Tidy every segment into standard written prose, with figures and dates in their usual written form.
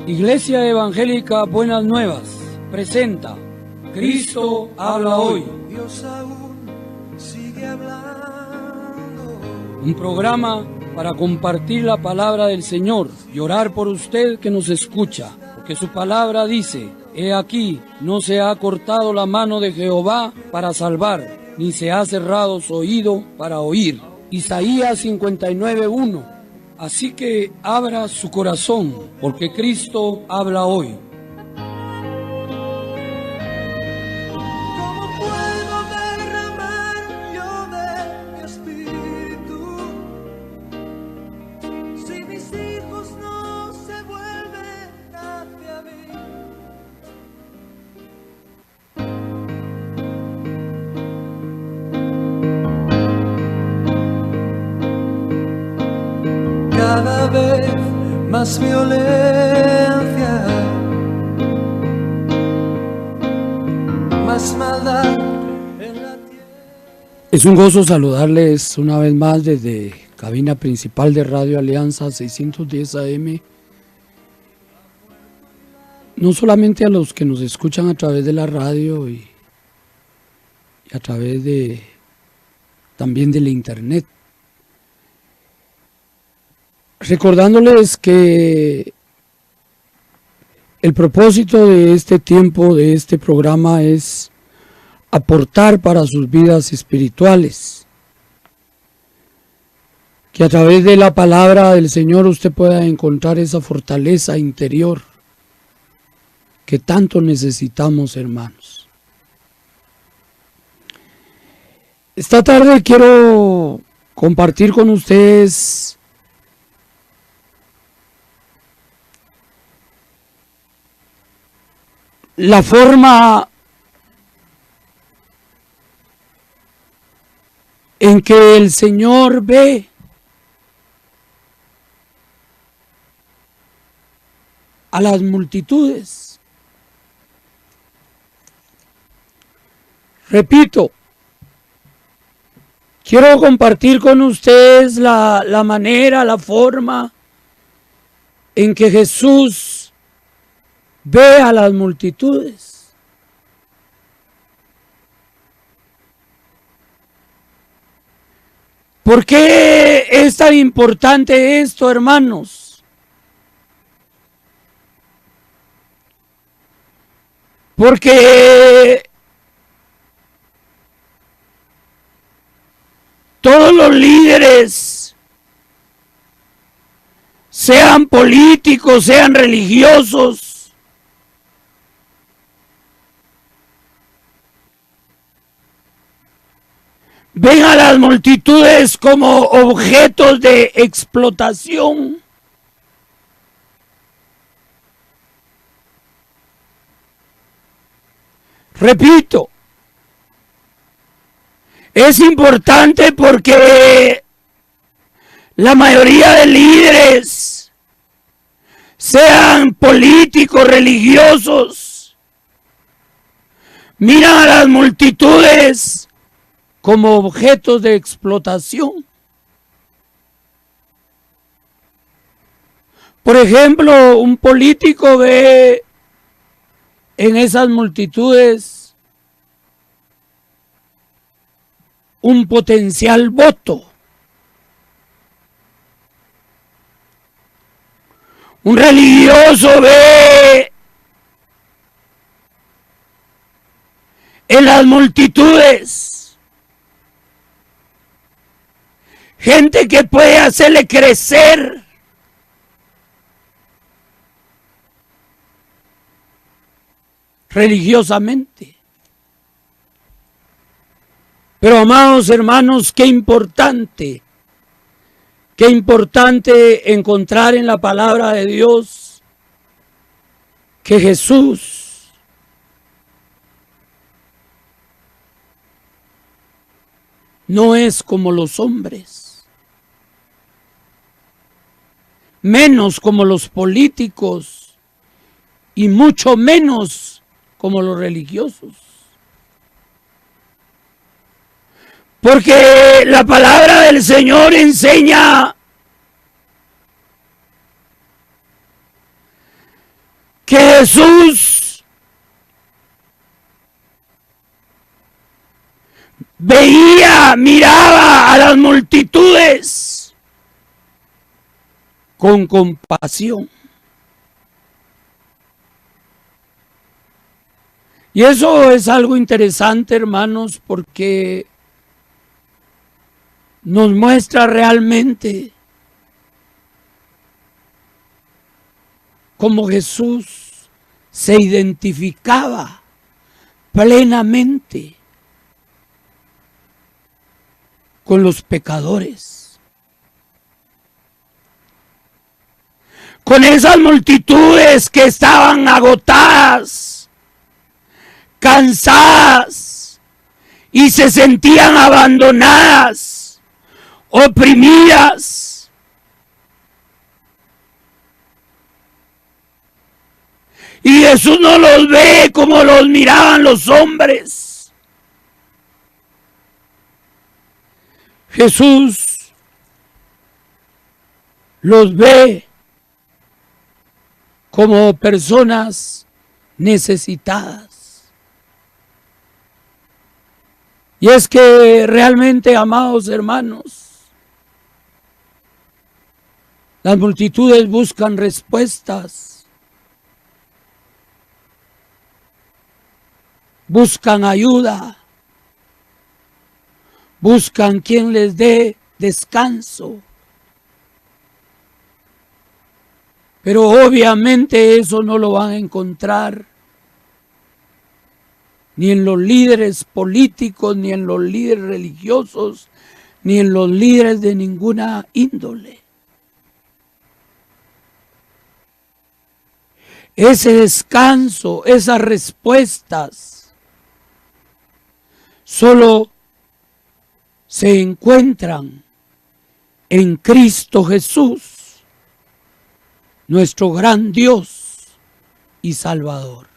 Iglesia Evangélica Buenas Nuevas presenta Cristo habla hoy. Dios aún sigue hablando. Un programa para compartir la palabra del Señor y orar por usted que nos escucha, porque su palabra dice: he aquí, no se ha cortado la mano de Jehová para salvar, ni se ha cerrado su oído para oír. Isaías 59:1. Así que abra su corazón, porque Cristo habla hoy. ¿Cómo puedo derramar yo de mi espíritu si mis hijos no se vuelven hacia mí? Cada vez más violencia, más maldad en la tierra. Es un gozo saludarles una vez más desde cabina principal de Radio Alianza 610 AM. No solamente a los que nos escuchan a través de la radio y a través también de la internet. Recordándoles que el propósito de este tiempo, de este programa, es aportar para sus vidas espirituales. Que a través de la palabra del Señor usted pueda encontrar esa fortaleza interior que tanto necesitamos, hermanos. Esta tarde quiero compartir con ustedes la forma en que el Señor ve a las multitudes. Repito, quiero compartir con ustedes la manera, la forma en que Jesús ve a las multitudes. ¿Por qué es tan importante esto, hermanos? Porque todos los líderes, sean políticos, sean religiosos, ven a las multitudes como objetos de explotación. Repito, es importante porque la mayoría de líderes, sean políticos, religiosos, miran a las multitudes como objetos de explotación. Por ejemplo, un político ve en esas multitudes un potencial voto. Un religioso ve en las multitudes gente que puede hacerle crecer religiosamente. Pero, amados hermanos, qué importante encontrar en la palabra de Dios que Jesús no es como los hombres, menos como los políticos y mucho menos como los religiosos. Porque la palabra del Señor enseña que Jesús miraba a las multitudes con compasión. Y eso es algo interesante, hermanos, porque nos muestra realmente cómo Jesús se identificaba plenamente con los pecadores, con esas multitudes que estaban agotadas, cansadas y se sentían abandonadas, oprimidas. Y Jesús no los ve como los miraban los hombres. Jesús los ve como personas necesitadas. Y es que realmente, amados hermanos, las multitudes buscan respuestas, buscan ayuda, buscan quien les dé descanso. Pero obviamente eso no lo van a encontrar ni en los líderes políticos, ni en los líderes religiosos, ni en los líderes de ninguna índole. Ese descanso, esas respuestas, solo se encuentran en Cristo Jesús, nuestro gran Dios y Salvador.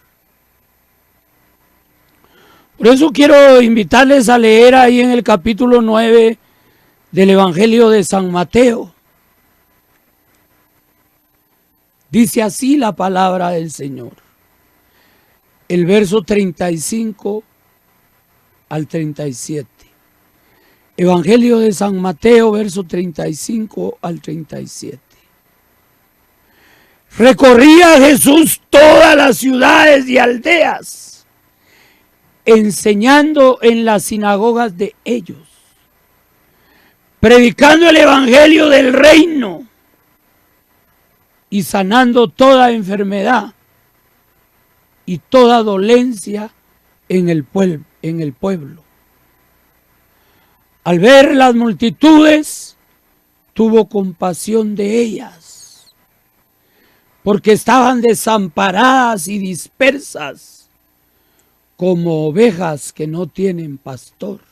Por eso quiero invitarles a leer ahí en el capítulo 9 del Evangelio de San Mateo. Dice así la palabra del Señor. El verso 35 al 37. Evangelio de San Mateo, verso 35 al 37. Recorría Jesús todas las ciudades y aldeas, enseñando en las sinagogas de ellos, predicando el evangelio del reino y sanando toda enfermedad y toda dolencia en el pueblo. Al ver las multitudes, tuvo compasión de ellas, porque estaban desamparadas y dispersas como ovejas que no tienen pastor.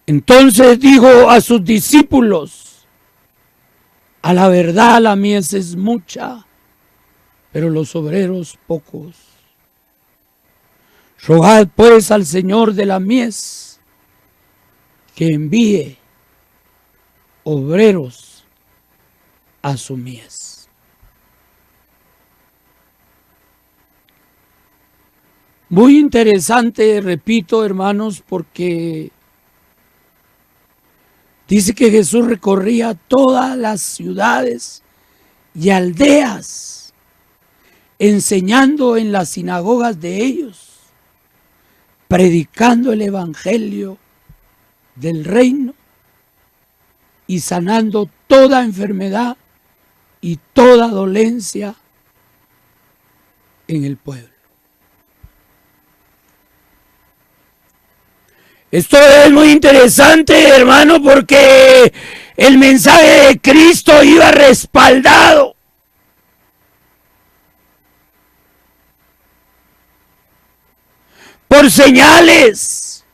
Entonces dijo a sus discípulos: a la verdad la mies es mucha, pero los obreros pocos. Rogad pues al Señor de la mies que envíe obreros a su mies. Muy interesante, repito, hermanos, porque dice que Jesús recorría todas las ciudades y aldeas, enseñando en las sinagogas de ellos, predicando el evangelio del reino y sanando toda enfermedad y toda dolencia en el pueblo. Esto es muy interesante, hermano, porque el mensaje de Cristo iba respaldado por señales,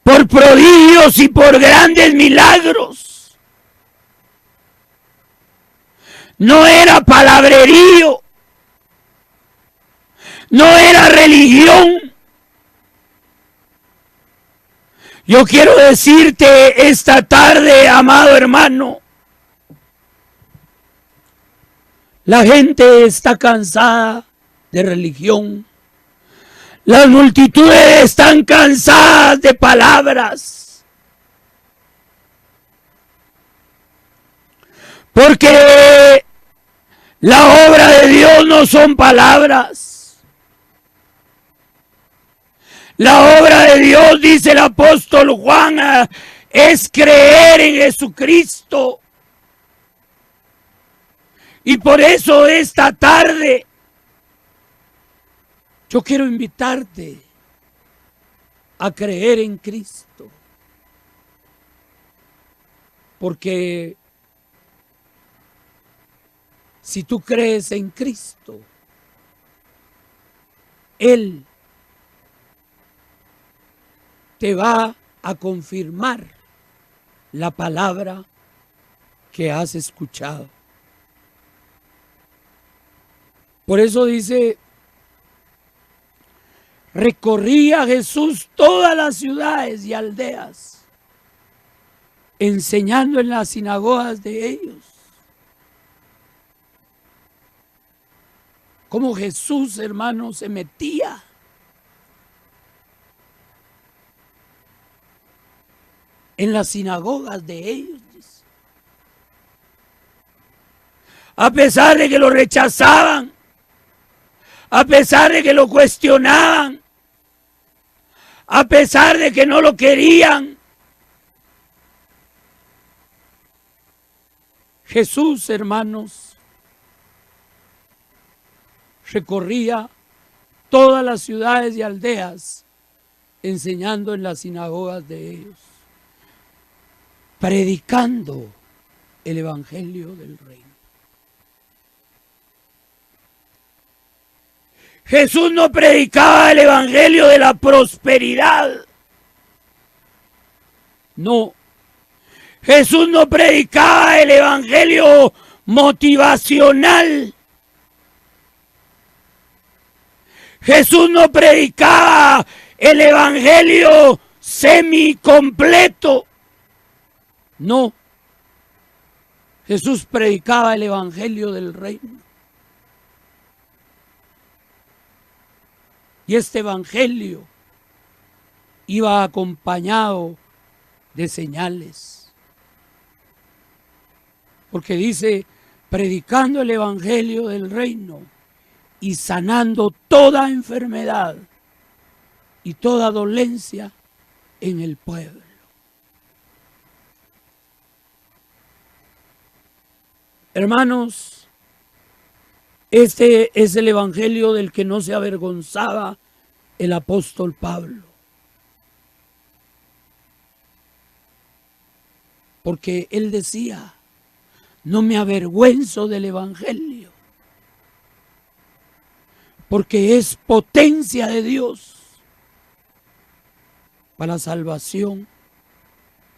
por prodigios y por grandes milagros. No era palabrerío, no era religión. Yo quiero decirte esta tarde, amado hermano, La gente está cansada de religión. Las multitudes están cansadas de palabras. Porque la obra de Dios no son palabras. La obra de Dios, dice el apóstol Juan, es creer en Jesucristo. Y por eso esta tarde yo quiero invitarte a creer en Cristo. Porque si tú crees en Cristo, Él te va a confirmar la palabra que has escuchado. Por eso dice, recorría Jesús todas las ciudades y aldeas, enseñando en las sinagogas de ellos. Como Jesús, hermano, se metía en las sinagogas de ellos. A pesar de que lo rechazaban, a pesar de que lo cuestionaban, a pesar de que no lo querían, Jesús, hermanos, recorría todas las ciudades y aldeas enseñando en las sinagogas de ellos, predicando el evangelio del reino. Jesús no predicaba el evangelio de la prosperidad. No. Jesús no predicaba el evangelio motivacional. Jesús no predicaba el evangelio semicompleto. No. Jesús predicaba el evangelio del reino. Y este evangelio iba acompañado de señales. Porque dice, predicando el evangelio del reino y sanando toda enfermedad y toda dolencia en el pueblo. Hermanos, este es el evangelio del que no se avergonzaba el apóstol Pablo. Porque él decía, no me avergüenzo del evangelio, porque es potencia de Dios para salvación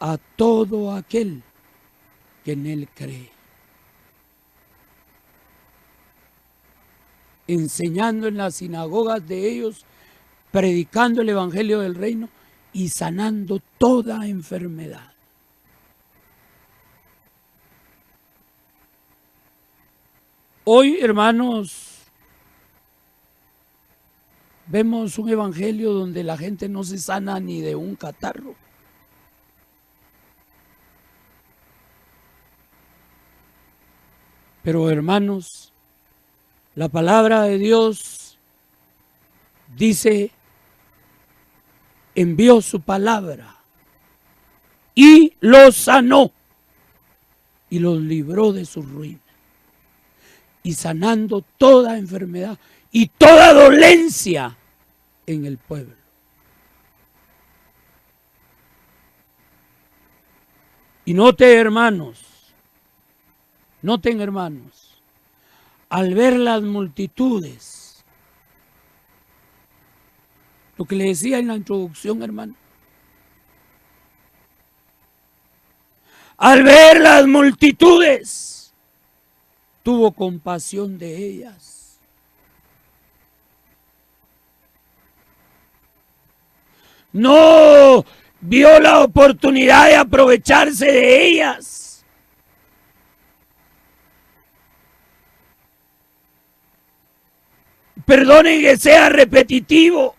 a todo aquel que en él cree. Enseñando en las sinagogas de ellos, predicando el evangelio del reino y sanando toda enfermedad. Hoy, hermanos, vemos un evangelio donde la gente no se sana ni de un catarro. Pero, hermanos, la palabra de Dios dice, envió su palabra y los sanó y los libró de su ruina. Y sanando toda enfermedad y toda dolencia en el pueblo. Y noten, hermanos, al ver las multitudes, lo que le decía en la introducción, hermano, al ver las multitudes, tuvo compasión de ellas. No vio la oportunidad de aprovecharse de ellas. perdonen que sea repetitivo,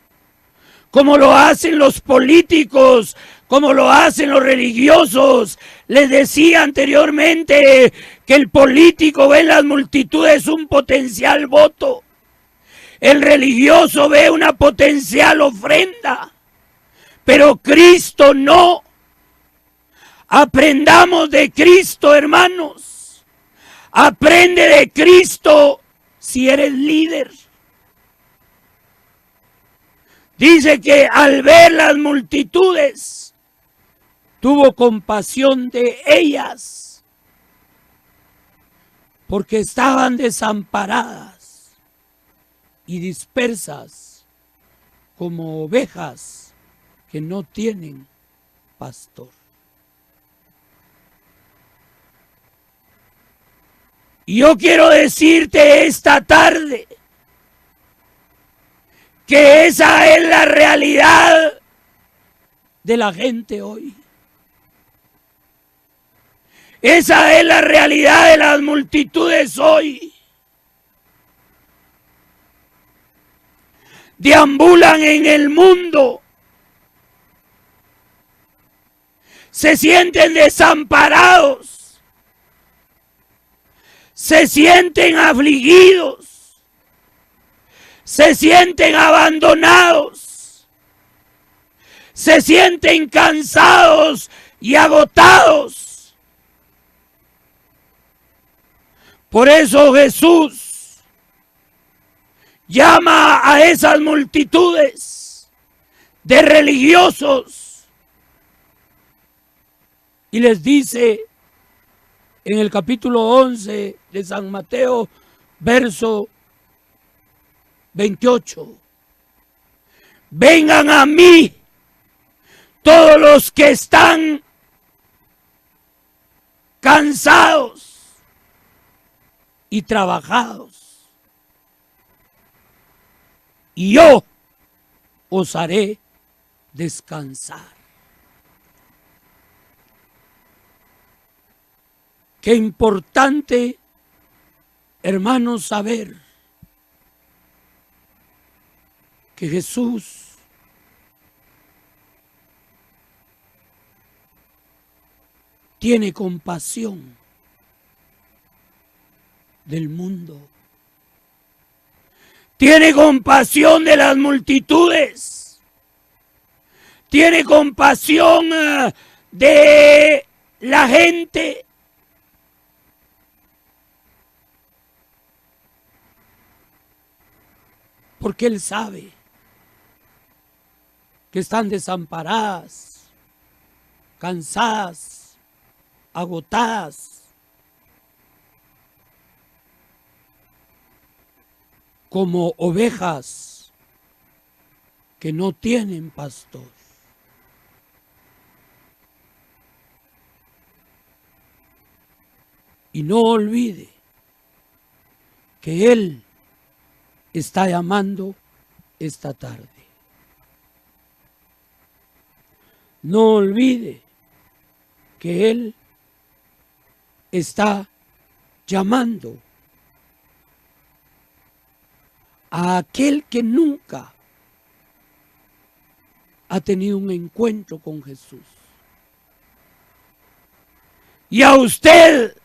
como lo hacen los políticos, como lo hacen los religiosos. Les decía anteriormente que el político ve en las multitudes un potencial voto. El religioso ve una potencial ofrenda, pero Cristo no. Aprendamos de Cristo, hermanos. Aprende de Cristo si eres líder. Dice que al ver las multitudes, tuvo compasión de ellas, porque estaban desamparadas y dispersas como ovejas que no tienen pastor. Y yo quiero decirte esta tarde que esa es la realidad de la gente hoy. Esa es la realidad de las multitudes hoy. Deambulan en el mundo. Se sienten desamparados. Se sienten afligidos. Se sienten abandonados. Se sienten cansados y agotados. Por eso Jesús llama a esas multitudes de religiosos y les dice en el capítulo 11 de San Mateo, verso 28. Vengan a mí todos los que están cansados y trabajados, y yo os haré descansar. Qué importante, hermanos, saber que Jesús tiene compasión del mundo. Tiene compasión de las multitudes. Tiene compasión de la gente. Porque Él sabe que están desamparadas, cansadas, agotadas, como ovejas que no tienen pastor. Y no olvide que Él está llamando esta tarde. No olvide que Él está llamando a aquel que nunca ha tenido un encuentro con Jesús. Y a usted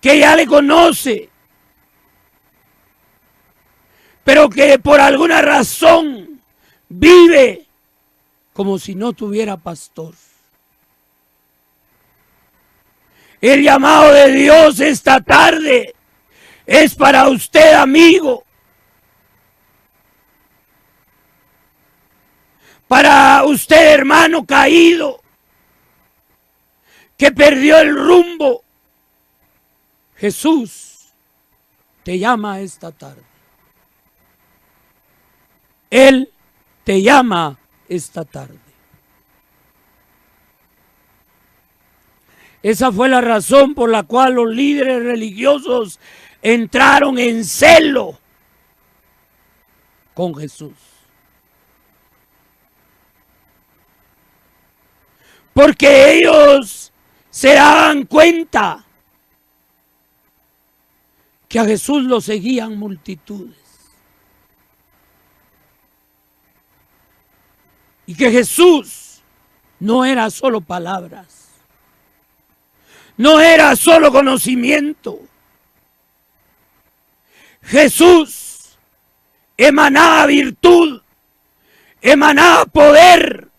que ya le conoce, pero que por alguna razón vive como si no tuviera pastor. El llamado de Dios esta tarde es para usted, amigo. Para usted, hermano caído, que perdió el rumbo. Jesús te llama esta tarde. Él te llama esta tarde. Esa fue la razón por la cual los líderes religiosos entraron en celo con Jesús. Porque ellos se daban cuenta que a Jesús lo seguían multitudes. Y que Jesús no era solo palabras, no era solo conocimiento. Jesús emanaba virtud, emanaba poder,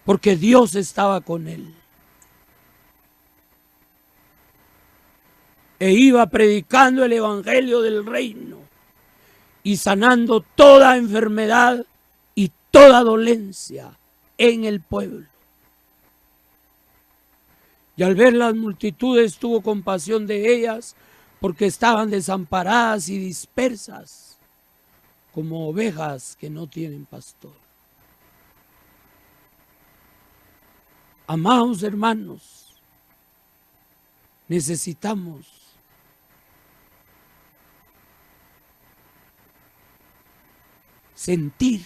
porque Dios estaba con él. E iba predicando el evangelio del reino y sanando toda enfermedad y toda dolencia en el pueblo. Y al ver las multitudes tuvo compasión de ellas, porque estaban desamparadas y dispersas como ovejas que no tienen pastor. Amados hermanos, necesitamos sentir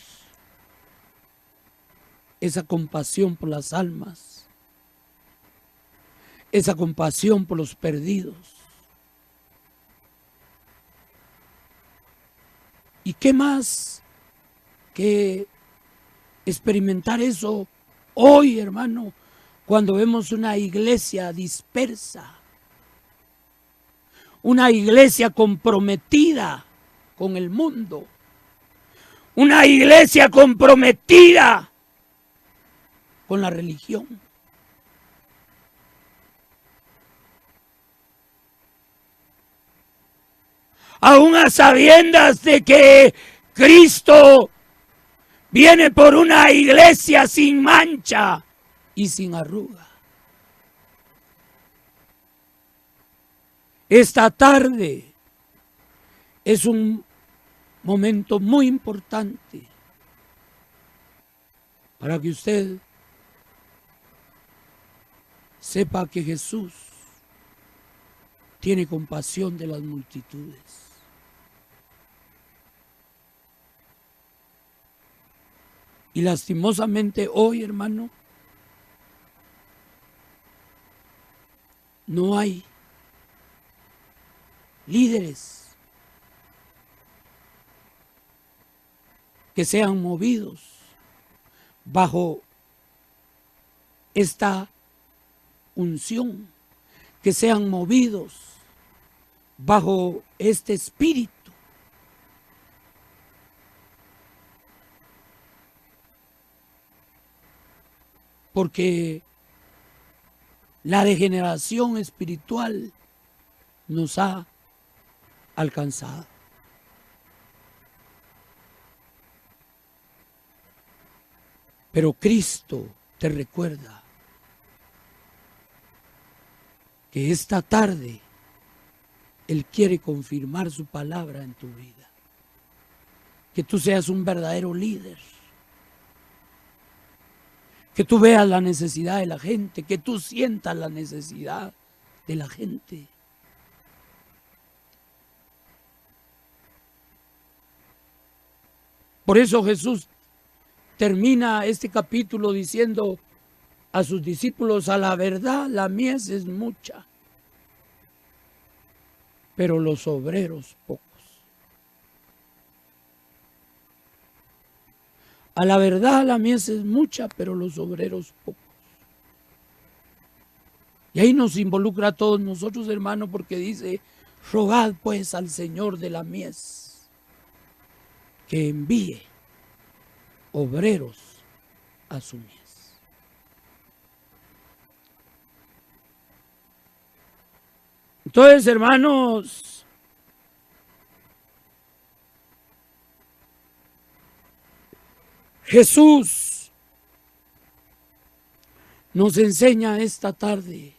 esa compasión por las almas, esa compasión por los perdidos. ¿Y qué más que experimentar eso hoy, hermano, cuando vemos una iglesia dispersa, una iglesia comprometida con el mundo, una iglesia comprometida con la religión? Aún a sabiendas de que Cristo viene por una iglesia sin mancha y sin arruga. Esta tarde es un momento muy importante para que usted sepa que Jesús tiene compasión de las multitudes. Y lastimosamente hoy, hermano, no hay líderes que sean movidos bajo esta unción, que sean movidos bajo este espíritu. Porque la degeneración espiritual nos ha alcanzado. Pero Cristo te recuerda que esta tarde Él quiere confirmar su palabra en tu vida. Que tú seas un verdadero líder. Que tú veas la necesidad de la gente, que tú sientas la necesidad de la gente. Por eso Jesús termina este capítulo diciendo a sus discípulos: a la verdad la mies es mucha, pero los obreros pocos. A la verdad la mies es mucha, pero los obreros pocos. Y ahí nos involucra a todos nosotros, hermanos, porque dice: rogad pues al Señor de la mies que envíe obreros a su mies. Entonces, hermanos, Jesús nos enseña esta tarde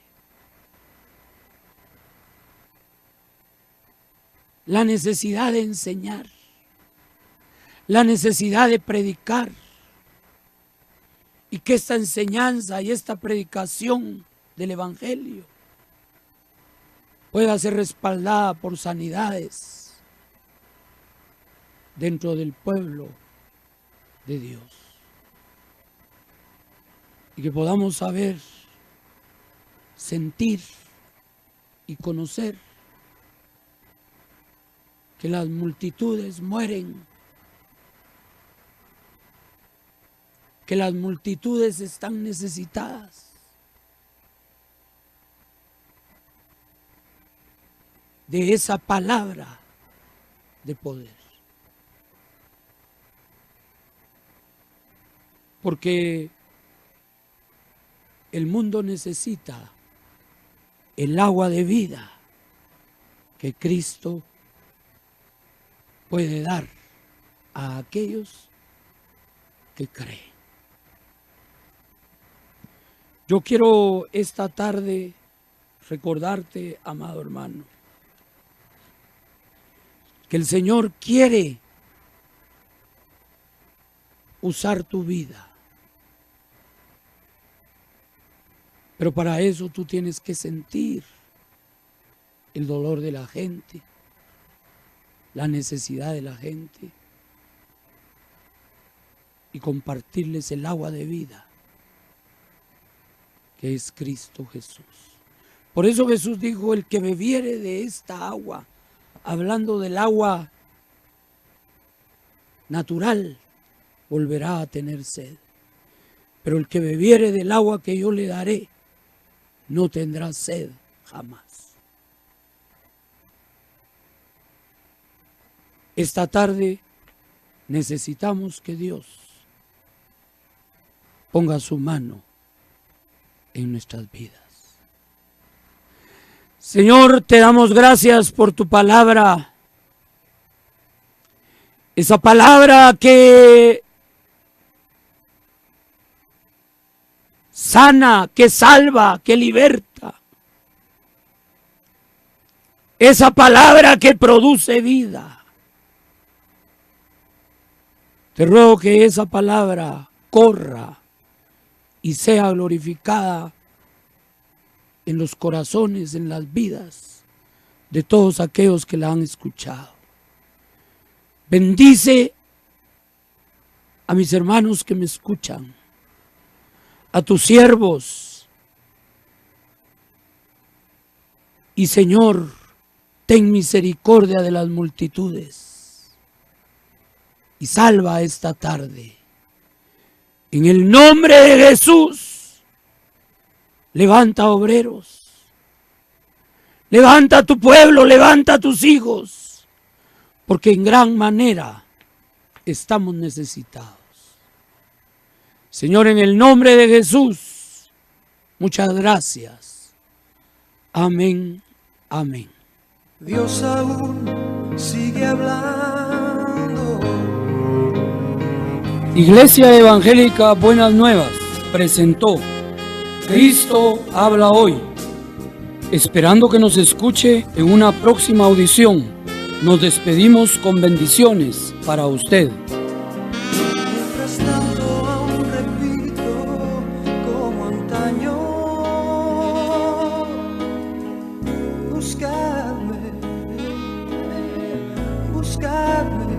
la necesidad de enseñar, la necesidad de predicar, y que esta enseñanza y esta predicación del Evangelio pueda ser respaldada por sanidades dentro del pueblo de Dios. Y que podamos saber, sentir y conocer que las multitudes mueren, que las multitudes están necesitadas de esa palabra de poder. Porque el mundo necesita el agua de vida que Cristo puede dar a aquellos que creen. Yo quiero esta tarde recordarte, amado hermano, que el Señor quiere usar tu vida. Pero para eso tú tienes que sentir el dolor de la gente, la necesidad de la gente y compartirles el agua de vida que es Cristo Jesús. Por eso Jesús dijo: el que bebiere de esta agua, hablando del agua natural, volverá a tener sed. Pero el que bebiere del agua que yo le daré, no tendrá sed jamás. Esta tarde necesitamos que Dios ponga su mano en nuestras vidas. Señor, te damos gracias por tu palabra. Esa palabra que sana, que salva, que liberta. Esa palabra que produce vida. Te ruego que esa palabra corra y sea glorificada en los corazones, en las vidas de todos aquellos que la han escuchado. Bendice a mis hermanos que me escuchan, a tus siervos. Y Señor, ten misericordia de las multitudes y salva esta tarde. En el nombre de Jesús, levanta obreros, levanta a tu pueblo, levanta a tus hijos, porque en gran manera estamos necesitados. Señor, en el nombre de Jesús, muchas gracias. Amén, amén. Dios aún sigue hablando. Iglesia Evangélica Buenas Nuevas presentó Cristo habla hoy, esperando que nos escuche en una próxima audición. Nos despedimos con bendiciones para usted. Mientras tanto aún repito como antaño: buscadme, buscadme.